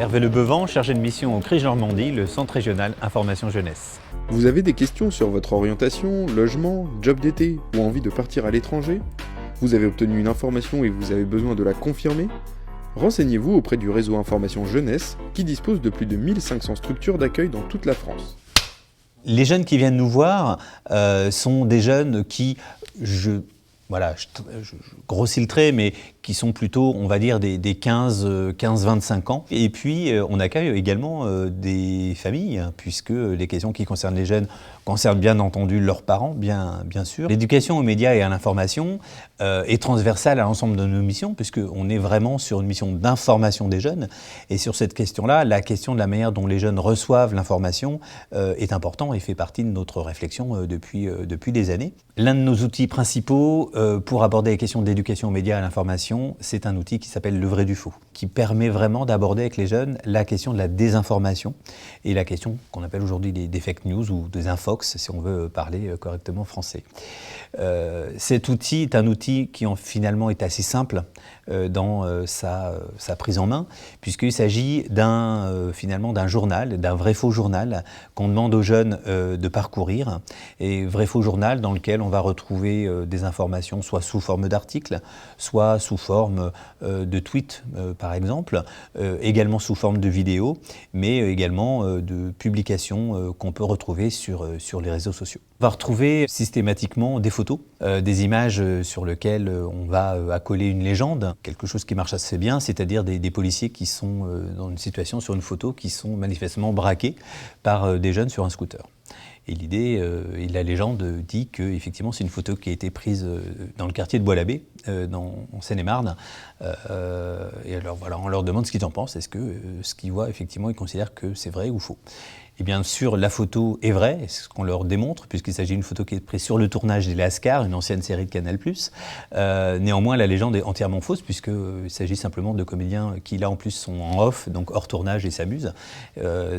Hervé Lebevan, chargé de mission au CRIJ Normandie, le Centre régional Information Jeunesse. Vous avez des questions sur votre orientation, logement, job d'été ou envie de partir à l'étranger? Vous avez obtenu une information et vous avez besoin de la confirmer? Renseignez-vous auprès du réseau Information Jeunesse qui dispose de plus de 1500 structures d'accueil dans toute la France. Les jeunes qui viennent nous voir sont des jeunes qui, je grossis le trait, mais qui sont plutôt, on va dire, des 15-25 ans. Et puis, on accueille également des familles, hein, puisque les questions qui concernent les jeunes concernent bien entendu leurs parents, bien sûr. L'éducation aux médias et à l'information est transversale à l'ensemble de nos missions, puisqu'on est vraiment sur une mission d'information des jeunes. Et sur cette question-là, la question de la manière dont les jeunes reçoivent l'information est important et fait partie de notre réflexion depuis des années. L'un de nos outils principaux pour aborder les questions d'éducation aux médias et à l'information, c'est un outil qui s'appelle le vrai du faux, qui permet vraiment d'aborder avec les jeunes la question de la désinformation et la question qu'on appelle aujourd'hui des fake news ou des infox, si on veut parler correctement français. Cet outil est un outil qui finalement est assez simple dans sa prise en main, puisqu'il s'agit finalement d'un journal, d'un vrai-faux journal qu'on demande aux jeunes de parcourir, et vrai-faux journal dans lequel on va retrouver des informations soit sous forme d'articles, soit sous forme de tweets par exemple, également sous forme de vidéos, mais également de publications qu'on peut retrouver sur les réseaux sociaux. On va retrouver systématiquement des photos, des images sur lesquelles on va accoler une légende, quelque chose qui marche assez bien, c'est-à-dire des policiers qui sont dans une situation sur une photo qui sont manifestement braqués par des jeunes sur un scooter. Et l'idée, et la légende dit qu'effectivement c'est une photo qui a été prise dans le quartier de Bois-l'Abbé, en Seine-et-Marne. Et alors voilà, on leur demande ce qu'ils en pensent. Est-ce que ce qu'ils voient, effectivement, ils considèrent que c'est vrai ou faux? Et bien sûr, la photo est vraie, c'est ce qu'on leur démontre, puisqu'il s'agit d'une photo qui est prise sur le tournage des Lascars, une ancienne série de Canal+. Néanmoins, la légende est entièrement fausse, puisqu'il s'agit simplement de comédiens qui, là, en plus, sont en off, donc hors tournage et s'amusent.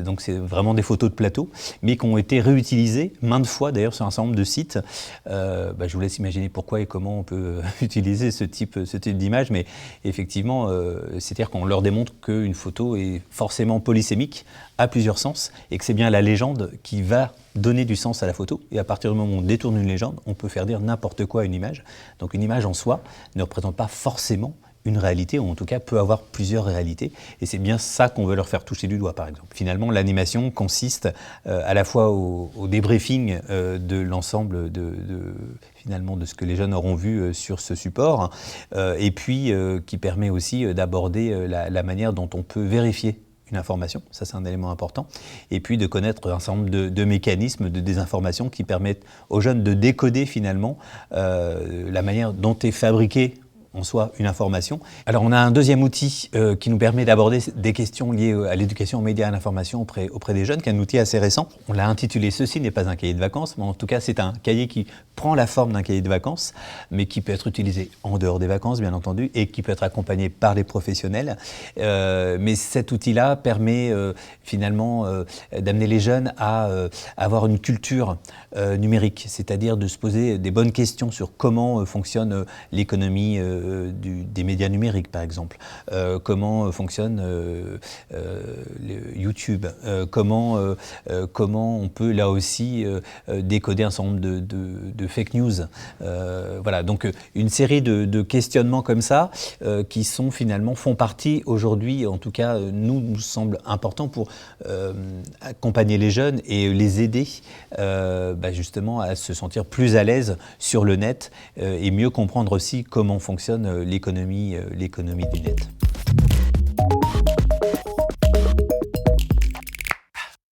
Donc c'est vraiment des photos de plateau, mais qui ont été réutilisées maintes fois, d'ailleurs, sur un certain nombre de sites. Je vous laisse imaginer pourquoi et comment on peut utiliser ce type d'image, mais effectivement, c'est-à-dire qu'on leur démontre qu'une photo est forcément polysémique, à plusieurs sens, et que c'est bien la légende qui va donner du sens à la photo. Et à partir du moment où on détourne une légende, on peut faire dire n'importe quoi à une image. Donc une image en soi ne représente pas forcément une réalité, ou en tout cas peut avoir plusieurs réalités. Et c'est bien ça qu'on veut leur faire toucher du doigt, par exemple. Finalement, l'animation consiste à la fois au débriefing de l'ensemble finalement de ce que les jeunes auront vu sur ce support, et puis qui permet aussi d'aborder la manière dont on peut vérifier une information, ça c'est un élément important, et puis de connaître un certain nombre de mécanismes de désinformation qui permettent aux jeunes de décoder finalement la manière dont est fabriquée en soi une information. Alors on a un deuxième outil qui nous permet d'aborder des questions liées à l'éducation aux médias et à l'information auprès des jeunes, qui est un outil assez récent. On l'a intitulé « Ceci n'est pas un cahier de vacances », mais en tout cas c'est un cahier qui prend la forme d'un cahier de vacances, mais qui peut être utilisé en dehors des vacances bien entendu, et qui peut être accompagné par les professionnels. Mais cet outil-là permet finalement d'amener les jeunes à avoir une culture numérique, c'est-à-dire de se poser des bonnes questions sur comment fonctionne l'économie des médias numériques, par exemple. Comment fonctionne YouTube, comment on peut là aussi décoder un certain nombre de fake news. Voilà, donc une série de questionnements comme ça qui font partie aujourd'hui, en tout cas nous semble important pour accompagner les jeunes et les aider justement à se sentir plus à l'aise sur le net et mieux comprendre aussi comment fonctionne l'économie du net.